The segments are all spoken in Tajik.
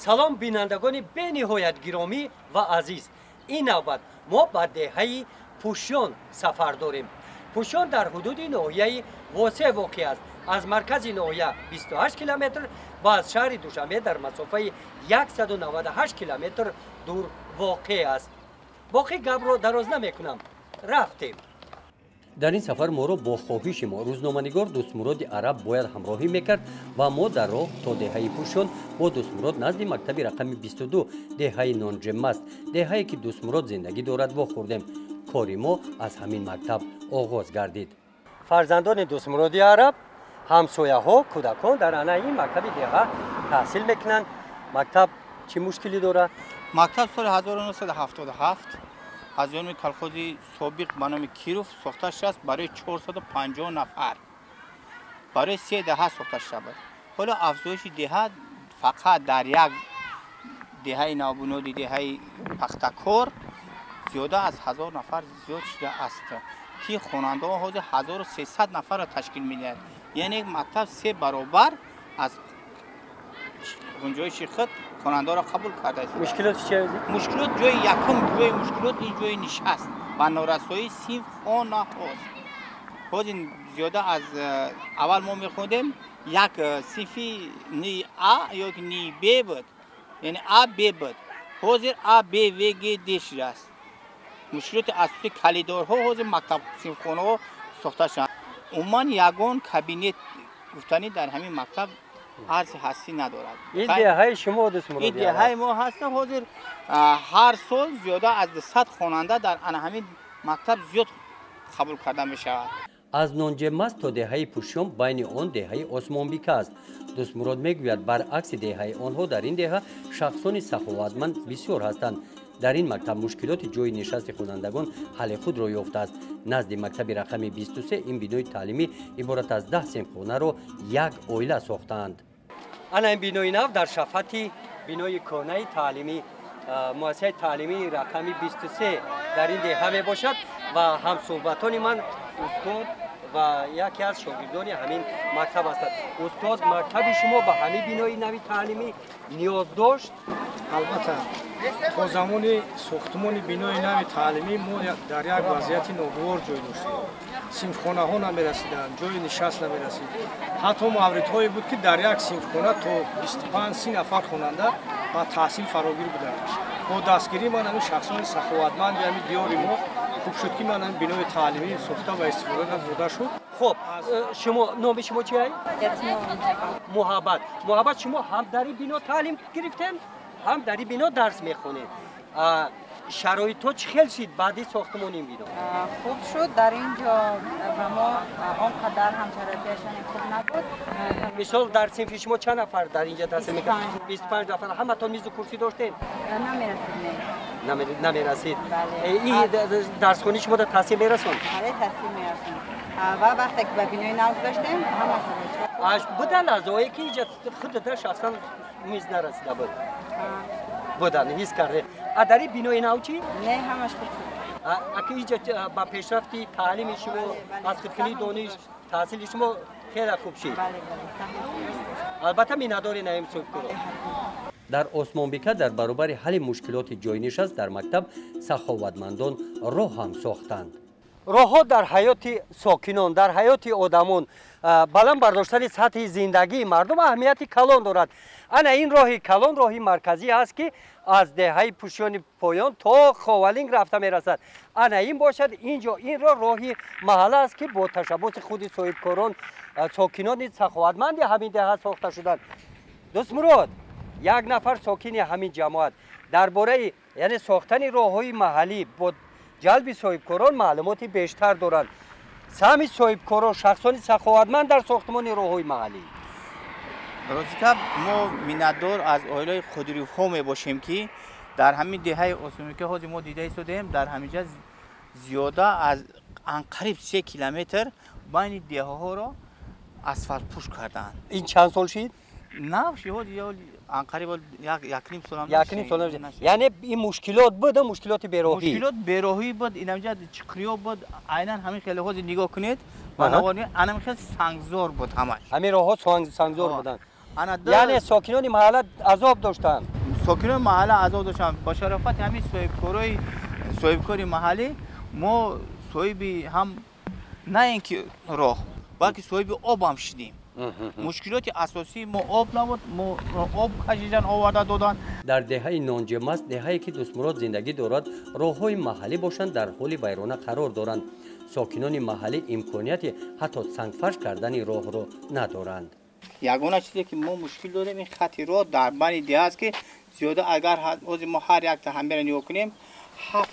سلام بینندگان بنهایت گرامی و عزیز. این نوبت ما به دهه پوشیان سفر داریم. پوشیان در حدود ناحیه واسع واقع است. از مرکز ناحیه 28 کیلومتر و از شهر دوشنبه در مسافه 198 کیلومتر دور واقع است. باقی گپ رو دراز نمیکنم. رفتیم. در این سفر ما رو با خواهش ما روزنامه‌نگار دوستمراد عرب باید همراهی میکرد و ما در راه تا دهه پوشیان با دوستمراد نزد مکتب رقم 22 دهه نانجم است. دهه‌ای که دوستمراد زندگی دارد واخوردیم. کاری ما از همین مکتب آغاز گردید. فرزندان دوستمراد عرب همسایه ها کودکان در این مکتب دهه تحصیل میکنند. مکتب چه مشکلی داره؟ مکتب سال 1977 از جانب کلخوز سابق به نام کیروف ساخته شده است برای 450 نفر برای 3 دهه ساخته شده است. حالا افزایش دهه فقط در یک دهه نابونادی دهه پختکار زیاده از 1000 نفر زیاد شده است که خواننده ها حدود 1300 نفر را تشکیل میدهد. یعنی مکتب 3 برابر از گنجایش خود خواننده را قبول کرده است. مشکلات چیه؟ مشکلات جای یکم جای مشکلات این جای نشست و نارسایی صنف خانه هاست. خود زیاده از اول ما میخوندیم یک صنفی نی آ یا نی بی بود، یعنی آ بی بود. حاضر آ بی و گ دی شده است. مشکلات اساسی کلیدارها حاضر مکتب صنف خانه ها ساخته شدند. عموما یگان کابینت گفتنی در همین مکتب هر هستی ندارد. این دهه شما دوستمراد این دهه ما هستن حاضر هر سال زیاده از 100 خواننده در همین مکتب زیاد قبول کرده می شود. از نانجم است تا دهه پوشیان بین آن دهه عثمانبیک است. دوستمراد میگوید برعکس دهه آنها در این دهه شخصان سخاوتمند بسیار هستند. در این مکتب مشکلات جای نشست خوانندگان حل خود را یافته است. نزد مکتب رقم 23 این بینای تعلیمی عبارت از 10 صنفخانه را یک عائله ساختند. انا این بینای نو در شفتی بینای کانه تعلیمی مؤسسه تعلیمی رقم 23 در این دهه می باشد و هم صحبتان من استاد و یکی از شاگردان همین مکتب هستند. استاد مکتب شما به همین بینای نوی تعلیمی نیاز داشت؟ البته تا زمانی ساختمان بینای نوی تعلیمی ما در یک وضعیت ناگوار جای داشتیم. صنفخانه ها نمی‌رسیدند، جای نشست نمی‌رسید. حتی موردهایی بود که در یک صنفخانه تا 25-30 نفر خواننده و تحصیل فراگیر بودند. با دستگیری من همین شخصان سخاوتمند همین دیار ما خوب شد که من همین بینای تعلیمی ساخته و استفاده نموده شد. خب شما نام شما چیه؟ محبت شما هم در این بنا تعلیم گرفتین هم در این بنا درس میخونید. شرایط تو چه خیلی شد بعدی ساختمان این بنا؟ خوب شد. در اینجا و ما آنقدر هم شرایطشان خوب نبود. مثال در صنف شما چند نفر در اینجا درس میکنید؟ 25 نفر. همه تا میز و کرسی داشتین؟ نمیرسید. این درس خونی شما در تحصیل میرسون؟ آره تحصیل میرسون. و وقتی که به بینای نو داشتیم همه شرایط بوده لحظه‌ای که اینجا خود در شخصا میز نرسیده بود. بودن حس کرده. در این بینای نو چی؟ نه همش خوب شد. اگه اینجا با پیشرفتی تعلیم شما از خودکنی دانش تحصیل شما خیلی خوب شد. البته مینداری نیم سوک کرد. در عثمانبیک در برابر حل مشکلات جای نشست در مکتب سخاوتمندان راه هم ساختند. راه‌ها در حیات ساکنان، در حیات آدمان بلند برداشتن سطح زندگی مردم اهمیت کلان دارد. انا این راه کلان راهی مرکزی است که از دهه پوشیان پایان تا خاولینگ رفته میرسد. انا این باشد اینجا این راهی محله است که با تشبث خود صاحبکاران ساکنان سخاوتمند همین دهه ساخته شدند. دوستمراد یک نفر ساکن همین جماعت درباره یعنی ساختن راه‌های محلی با جلب صاحبکاران معلومات بیشتر دارند. سهم صاحبکاران شخصان سخاوتمند در ساختمان راه‌های محلی. درسته که ما میندار از عائله خودروی ها می باشیم که در همین دهه عثمانبیک حاضر ما دیده شدیم در همینجا زیاده از قریب 3 کیلومتر بین دهه ها را اسفالت پوش کردن. این چند سال شد؟ نه شد یا قریب یک نیم سال هم یعنی این مشکلات بود مشکلات بیراهی بود اینجا چقریا بود عیناً همین خیلی ها نگاه کنید و نوانی انا خیلی سنگزار بود همش همین راه‌ها سنگزار بودن یعنی ساکنان محله عذاب داشتن ساکنان محله آزاد داشتن با شرافت همین صاحبکاری محلی ما صاحبی هم نه اینکه راه بلکه صاحب آب هم شدیم. مشکلات اساسی ما آب نبود، ما آب خریدن آورده دادن. در دهه نانجم است، دهه‌ای که دوست مراد زندگی دارد، راه‌های محلی باشند در حال ویرانه قرار دارند. ساکنان محلی امکانیت حتی سنگفرش کردن راه را ندارند. یگانه چیزی که ما مشکل داریم این خط راه در بین ده است که زیاده اگر ما هر یک تحمل نگاه کنیم 7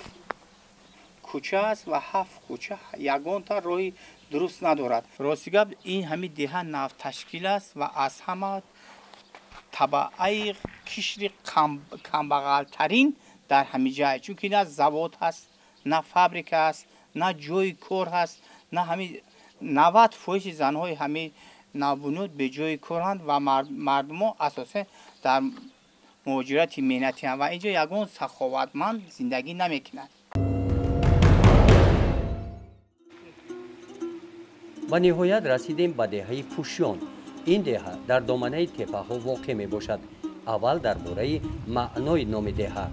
کوچه است و 7 کوچه یگان تا راهی درست ندارد. راستی گپ این همین ده نفت تشکیل است و از همه طبقه کشری کمبغل ترین در همین جای، چون که نه زباد هست، نه فابریکه است، نه جای کار هست، نه همین 90% زنهای همین نابونود به جای کارند و مردم ها اساسا در مهاجرت مهنتی هم و اینجا یگان سخاوتمند زندگی نمیکنند. و نهایت رسیدیم به دهه پوشیان. این دهه در دامنه تپه ها واقع می باشد. اول درباره معنای نام دهه.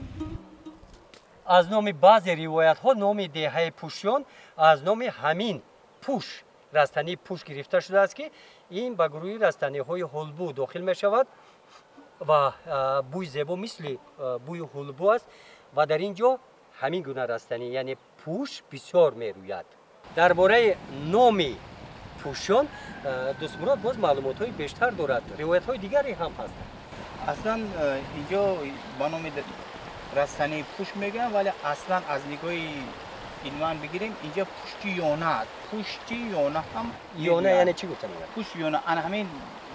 از نام بعضی روایت ها نام دهه پوشیان از نام همین پوش رستنی پوش گرفته شده است که این به گروه رستنی های هلبو داخل می شود و بوی زیبا مثل بوی هلبو است و در اینجا همین گونه رستنی یعنی پوش بسیار می روید. درباره نام پوشیان دوست مراد باز معلومات های بیشتر دارد، روایت های دیگری هم هست. اصلا اینجا با نام رستنی پوش میگن ولی اصلا از نگاه علمان بگیریم اینجا پشتی یونه است. پشتی یونه هم یونه یعنی چی گفتن؟ پشت یونه انا همین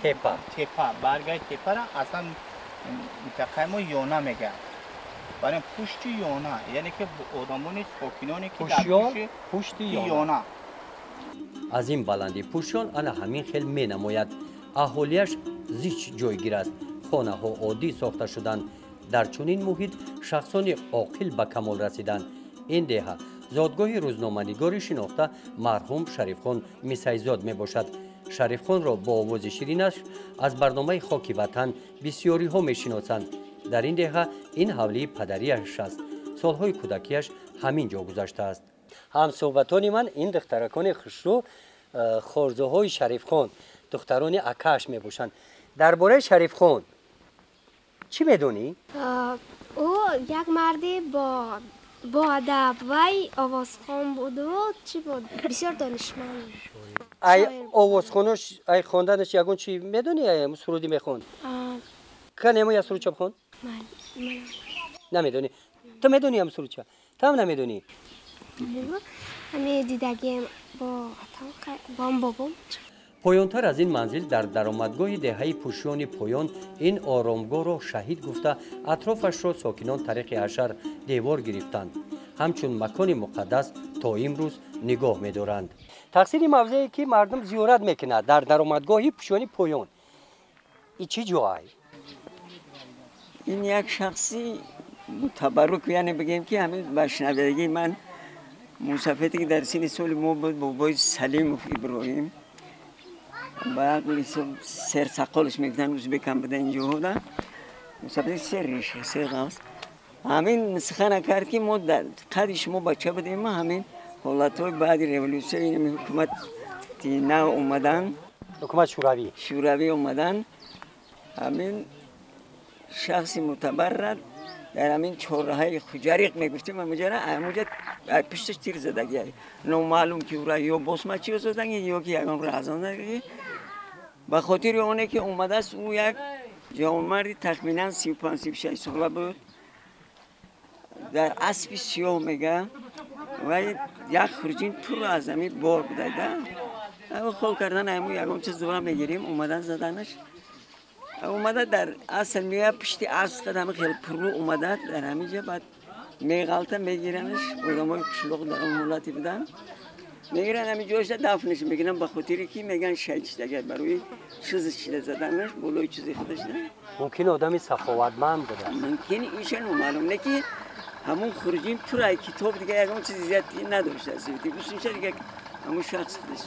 تپه برگای تپه را اصلا منطقه ما یونه میگن. برای پشتی یونه یعنی که آدمانی ساکنانی که در پشتی یونه. از این بلندی پوشیان انا همین خیل می نماید. اهالیش زیچ جایگیر است. خانه ها عادی ساخته شدند. در چنین محیط شخصانی عاقل به کمال رسیدند. این دهه زادگاه روزنامه‌نگاری شناخته مرحوم شریف خان میسیزاد می باشد. شریف خان را با آواز شیرینش از برنامه خاک وطن بسیاری ها می شناسند. در این دهه این حولی پدریش است. سالهای کودکیش همین جا گذشته است. هم صحبتان من این دخترکان خوشرو خورزه های شریف خان دختران اکاش می باشند. درباره شریف خان چی میدونی؟ او یک مردی با ادب وی آوازخوان بود و چی بود بسیار دانشمند. ای آوازخوانش ای خواندنش یگون چی میدونی؟ ای سرودی میخوند؟ کنه ما یا سرود چه بخوند؟ من نمیدونی. تو میدونی هم سرود چه؟ تو هم نمیدونی. همه دیدگی با بابام. پایانتر از این منزل در درآمدگاه دهه پوشیان پایان این آرامگاه را شهید گفته اطرافش را ساکنان طریق اشر دیوار گرفتند. همچون مکان مقدس تا امروز نگاه می‌دارند. تقصیر موضعی که مردم زیارت میکنند در درآمدگاه پوشیان پایان. این چه جایی؟ این یک شخصی تبرک یعنی بگیم که همین بشنویدگی من مسافرتی که در سین سال ما بود بابای سلیم ابراهیم بعد سر سقالش میگفتن ازبکم بده اینجا بودن مسافرتی سر ریشه سر غاز همین سخن کرد که ما در قدش ما بچه بودیم ما همین حالتهای بعد ریولوسیون این حکومت نه اومدن حکومت شوروی اومدن همین شخصی معتبر در همین چهارراه خجریق میگفتیم همونجا پشتش تیر زدگی نامعلوم که او را یا بسمچی زدن یا که یکم رازاندگی به خاطر اونه که اومده است او یک جوانمردی تقریبا 35-36 ساله بود در اسب سیاه میگه و یک خرجین پر از همین بار بوده اما خول کردن همون یکم چیز دوباره میگیریم اومدن زدنش اومده در اصل میگه پشتی عرض قدم خیلی پرو اومده در همینجا بعد میغلطه میگیرنش آدمای شلوغ در اون حالتی بودن میگیرن همین جوش دفنش میگیرن به خاطر کی میگن شهید شده برای چیز چیله زدنش بالای چیزی خودش نه ممکن آدمی سخاوتمند بوده ممکن ایشون معلوم نه که همون خروجین پر کتاب دیگه یکم چیز زیادی نداشته است دیگه دیگه همون شخص خودش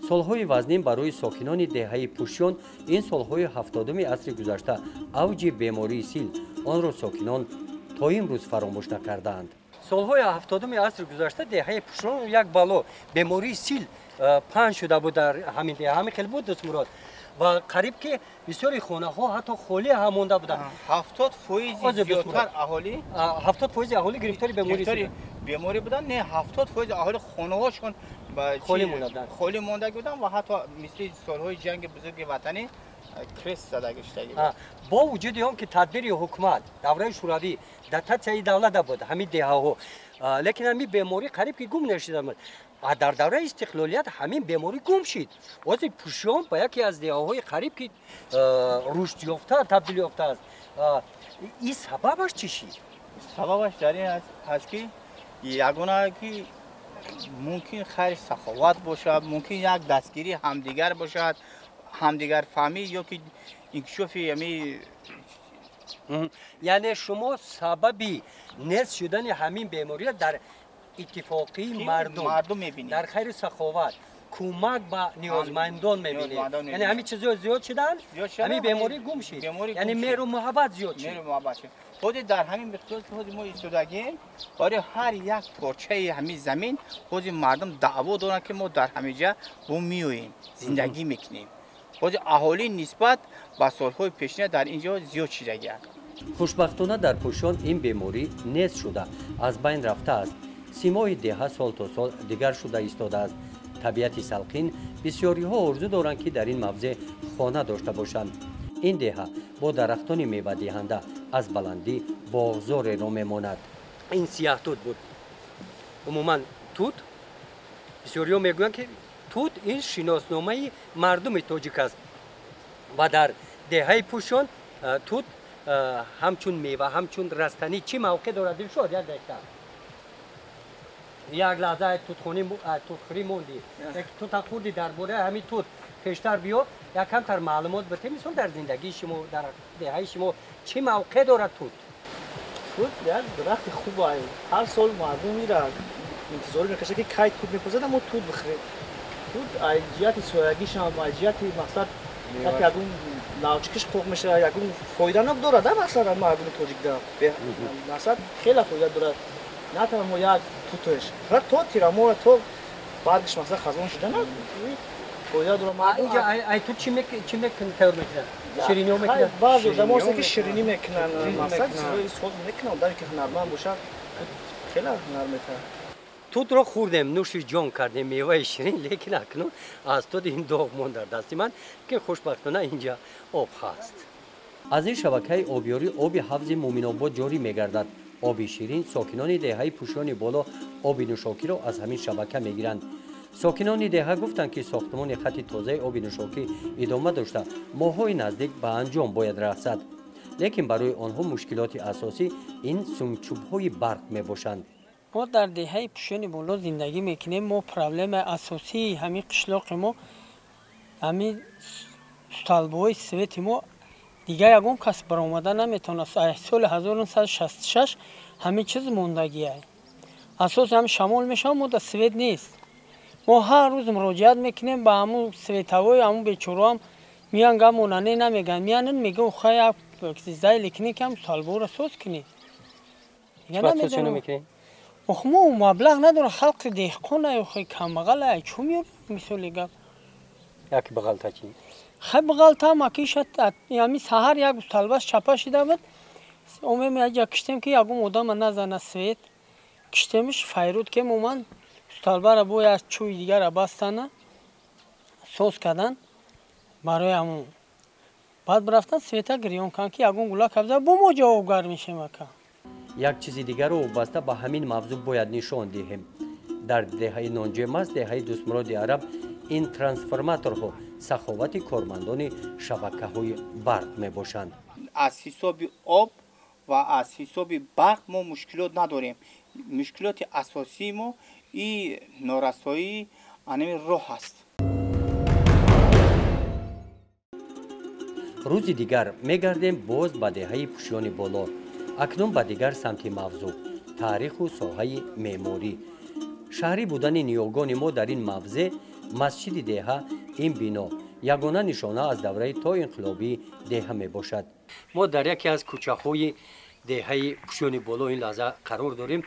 солҳои вазнин барои сокинони деҳаи пушён ин солҳои 70-уми асри гузашта авҷи бемории сил онро сокинон то имрӯз фаромӯш накардаанд. солҳои 70-уми асри гузашта деҳаи пушён як бало бемории сил паҳн шуда буд дар ҳамин деҳа. ҳамин хел буд дӯстмурод ва қариб ки бисёри хонаҳо ҳатто холӣ ҳам монда буданд. 70% зиёдтар аҳолӣ 70% аҳолӣ гирифтори беморӣ буданд. Не 70% аҳолӣ хонаҳошон холӣ монда буданд ва ҳатто мисли солҳои ҷанги бузурги ватанӣ крест зада гаштаги бо вуҷуди он ки тадбири ҳукумат давраи шӯравӣ дотатсияи давлата буд ҳамин деҳаҳо, лекин ҳамин беморӣ қариб ки гум нешуда буд. дар давраи истиқлолият ҳамин беморӣ гум шид. ҳозир пушён ба яке аз деҳаҳои қариб ки рушд ёфта табдил ёфтааст. ин сабабаш чӣ шид? сабабаш дар ин ҳаст ки ягона ки мумкин хайри саховат бошад, мумкин як дастгирии ҳамдигар бошад, ҳамдигарфаҳмӣ ё ки инкишофи яъне шумо сабаби нест шудани ҳамин бемориро дар иттифоқии мардум мебинед, дар хайри саховат, кӯмак ба ниёзмандон мебинед. яъне ҳамин чизҳо зиёд шуданд, ҳамин беморӣ гум шид. яъне меҳру муҳаббат зиёд шид. ҳозир дар ҳамин миқдор ки ҳозир мо истодагем, барои ҳар як порчаи ҳамин замин ҳозир мардум даъво доранд ки мо дар ҳамин ҷа бо меоем, зиндагӣ мекунем. ҳозир аҳолӣ нисбат ба солҳои пешина дар ин ҷо зиёд шидагианд. хушбахтона дар пушон ин беморӣ нест шуда аз байн рафтааст. симои деҳа сол то сол дигар шуда истодааст. табиати салқин бисёриҳо орзу доранд ки дар ин мавзеъ хона дошта бошанд. ин деҳа бо дарахтони мевадиҳанда аз баландӣ боғзореро мемонад. ин сияҳтут буд. умуман тут бисёриҳо мегӯянд ки тут ин шиносномаи мардуми тоҷик аст ва дар деҳаи пушон тут ҳамчун мева, ҳамчун растанӣ чӣ мавқеъ дорад? дилшод як дақиқа як лаҳза тутхӯрӣ монди, тута хурди дар бораи ҳамин тут пештар биё, як камтар маълумот битем. мисол дар зиндагии шумо, дар деҳаи шумо чӣ мавқеъ дорад тут? тут як дарахти хуб аст. ҳар сол мардум мирад интизор мекашад ки кай тут мепазад, аммо тут бихӯред. тут аз ҷиҳати соягишам, аз ҷиҳати мақсад як ягон навчикиш қоқ мешавад, ягон фоида надорад. мақсад мардуми тоҷик дар мақсад хеле фоида дорад. на танҳо мо як тутош фақат то тирамора то баргиш мақсад хазон шуда на фоида дорад. инҷа ай тут чӣ тайёр мекунад? шириниҳо мекунад? баъзе одамон ҳастанд ки ширинӣ мекунанд, мақсад чизҳои соз мекунанд. одаме ки ҳунарманд бошад хеле ҳунар метавонад. тутро хӯрдем, нӯши ҷон кардем, меваи ширин, лекин акнун аз тут ин доғ монд дар дасти ман ки хушбахтона инҷа об ҳаст. аз ин шабакаи обёрӣ оби ҳавзи муъминобод ҷорӣ мегардад. оби ширин сокинони деҳаи пушони боло оби нӯшокиро аз ҳамин шабака мегиранд. сокинони деҳа гуфтанд ки сохтмони хати тозаи оби нӯшокӣ идома дошта моҳҳои наздик ба анҷом бояд расад, лекин барои онҳо мушкилоти асосӣ ин сумчӯбҳои барқ мебошанд. мо дар деҳаи пушони боло зиндагӣ мекунем. мо проблемаи асосии ҳамин қишлоқи мо, ҳамин столбҳои свети мо дигар ягон кас баромада наметавонад. аз соли 1966 ҳамин чиз мондагӣ аст. асоси ҳамин шамол мешавад, мо дар свет нест. мо ҳар рӯз муроҷиат мекунем ба ҳамун светавои ҳамун бечораам, миян гап монане намегӯянд, миянин мегӯ ха як зайли кунӣ ки ҳам столбҳоро соз кунӣ. охо мо маблағ надорем, халқи деҳқон охо камбағал ай чӯ меёрем мисоли гап. як бағалта чӣ? хай бағалта макишад ҳамин саҳар як столбаш чапа шида буд. омем яҷа киштем ки ягон одама назана свет. киштемиш файруд ки моман столбара бо як чӯи дигара бастана соз кардан барои ҳамун. баъд бирафтан света гирён карданд ки ягон гула кабза бо мо ҷавобгар мешем ака. як чизи дигарро вобаста ба ҳамин мавзӯъ бояд нишон диҳем. дар деҳаи нонҷемас, деҳаи дӯстмуроди араб, ин трансформаторҳо саховати кормандони шабакаҳои барқ мебошанд. аз ҳисоби об ва аз ҳисоби барқ мо мушкилот надорем. мушкилоти асосии мо ин норасоии анами роҳ аст. рӯзи дигар мегардем боз ба деҳаи пушёни боло. акнун ба дигар самти мавзӯъ, таъриху соҳаи меъморӣ. шаҳрӣ будани ниёгони мо дар ин мавзеъ масҷиди деҳа ин бино ягона нишона аз давраи то инқилобии деҳа мебошад. мо дар яке аз кӯчаҳои деҳаи пӯшони боло ин лаҳза қарор дорем.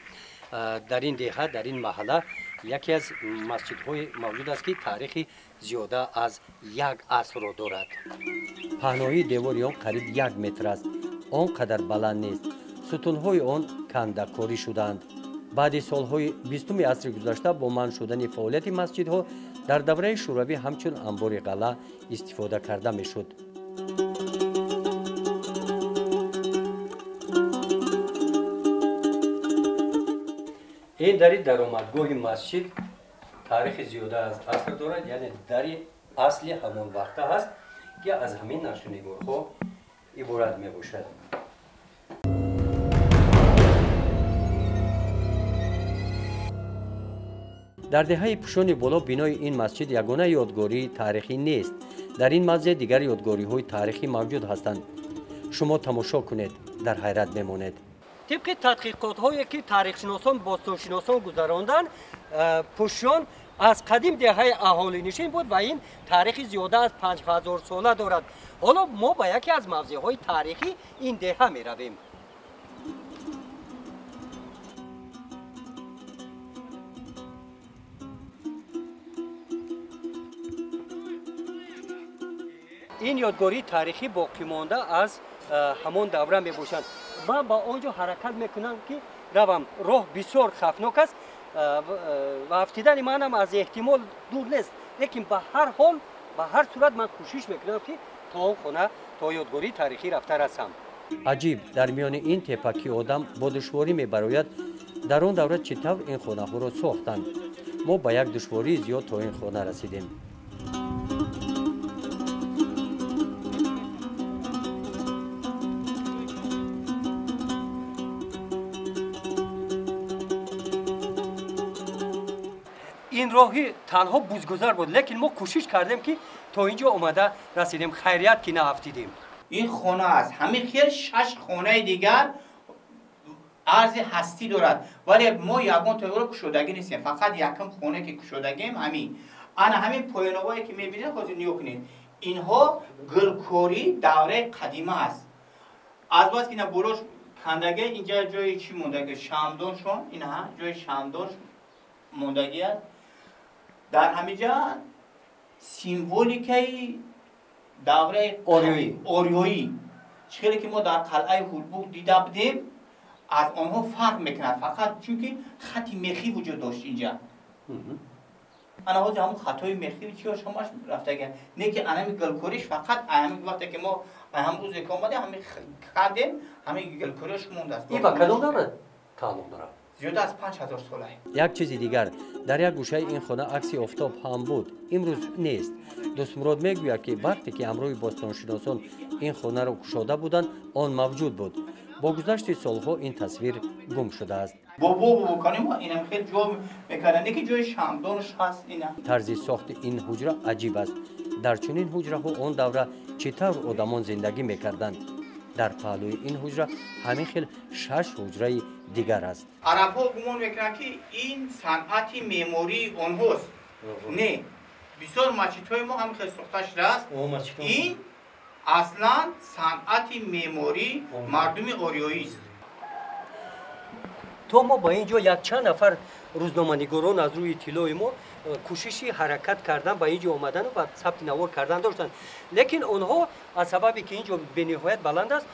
дар ин деҳа дар ин маҳалла яке аз масҷидҳои мавҷуд аст ки таърихи зиёда аз 1 асрро дорад. паҳнои девори он қариб 1 метр аст. он қадар баланд нест. сутунҳои он кандакорӣ шудаанд. баъди солҳои 20-уми асри гузашта бо манъ шудани фаъолияти масҷидҳо дар давраи шӯравӣ ҳамчун амбори ғалла истифода карда мешуд. ин дари даромадгоҳи масҷид таърихи зиёда аз аср дорад, яъне дари асли ҳамон вақта ҳаст ки аз ҳамин нақшунигорҳо иборат мебошад. дар деҳаи пӯшони боло бинои ин масҷид ягона ёдгории таърихӣ нест. дар ин мавзеъ дигар ёдгориҳои таърихӣ мавҷуд ҳастанд. шумо тамошо кунед, дар ҳайрат мемонед. طبق تحقیقات‌هایی که تاریخ‌شناسان باستانشناسان گذراندن، پوشان از قدیم دهه اهالی نشین بود و این تاریخ زیاده از 5000 ساله دارد. حالا ما با یکی از موضع‌های تاریخی این دهه می‌رویم. این یادگاری تاریخی باقی مانده از همان دوره میباشند. من با آنجا حرکت میکنم که روم راه بسیار خطرناک است و افتیدن منم از احتمال دور نیست، لیکن به هر حال به هر صورت من کوشش میکنم که تا اون خانه تا یادگاری تاریخی رفته رسم. عجیب در میان این تپکی آدم با دشواری میبراید در اون دوره چطور این خانه ها را ساختند. ما با یک دشواری زیاد تا این خانه رسیدیم. این راهی تنها بوزگذر بود، لیکن ما کوشش کردیم که تا اینجا اومده رسیدیم. خیریت که نافتیدیم. این خانه است. همین خیر 6 خانه دیگر عرض هستی دارد، ولی ما یگان طور کشودگی نیستیم. فقط یکم خانه که کشودگیم همین. انا همین پایان‌هایی که می‌بینید خودتون نگاه کنید. اینها گلکاری دوره قدیمی است. از بس که اینا بروش کندگی اینجا جای چی موندگی؟ شمدان شون، اینها جای شمدان موندگی است. در همینجا سیمبولیکه دوره اوریویی چیزی که ما در قلعه هولبوک دیده بودیم از آنها فرق میکنه، فقط چون که خط میخی وجود داشت اینجا. انا واسه همون خطای میخی چی شماش رفته گه نه که انمی گلکوریش فقط همین وقتی که ما هم روز که اومده همین کردیم همین گلکوریش مونده است. این با کدوم دوره تعلق داره؟ زیاده از 5000 ساله. یک چیز دیگر، در یک گوشه این خانه عکس آفتاب هم بود، امروز نیست. دوست مراد میگوید که وقتی که امروی باستانشناسان این خانه را گشوده بودند آن موجود بود. با گذشت سالها این تصویر گم شده است. بابا کنیم اینم خیلی جا میکنن که جای شمدانش هست اینا. طرز ساخت این حجره عجیب است. در چنین حجره ها آن دوره چطور آدمان زندگی میکردند؟ در پهلوی این حجره همین خیلی 6 حجره دیگر است. عرب‌ها گمان میکنن که این صنعت معماری آنهاست. نه، بسیار مسجدهای ما هم خیلی ساخته شده است. این اصلا صنعت معماری مردم اوریایی است. تو ما با اینجا یک چند نفر روزنامه‌نگاران از روی اطلاع ما کوششی حرکت کردن با اینجا آمدن و ثبت نوار کردن داشتند، لیکن آنها از سببی که اینجا به نهایت بلند است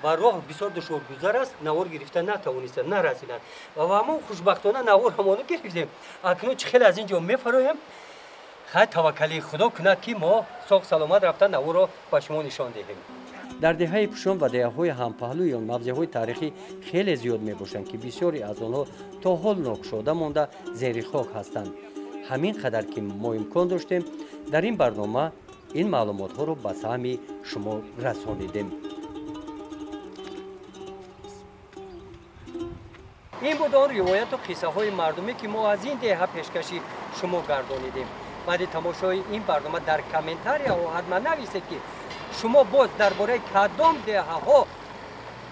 و راه بسیار دشوارگذر است نوار گرفتن نتوانستند، نرسیدند و ما خوشبختانه نوار همانو گرفتیم. اکنون خیلی از اینجا میفرایم. خیلی توکلی خدا کند که ما ساق سلامت رفتن نوار را به شما نشان دهیم. در دهه پوشان و دهه‌های همپهلوی آن موضع‌های تاریخی خیلی زیاد میباشند که بسیاری از آنها تا حال ناگشوده مانده زیر خاک هستند. همین قدر که ما امکان داشتیم در این برنامه این معلومات ها رو به سهم شما رسانیدیم. این بود آن روایت و قصه های مردمی که ما از این دهه پیشکشی شما گردانیدیم. بعد تماشای این برنامه در کامنتاری ها حتما نویسید که شما باز درباره کدام دهه ها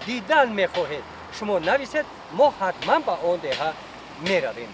دیدن میخواهید. شما نویسید، ما حتما به آن دهه میرویم.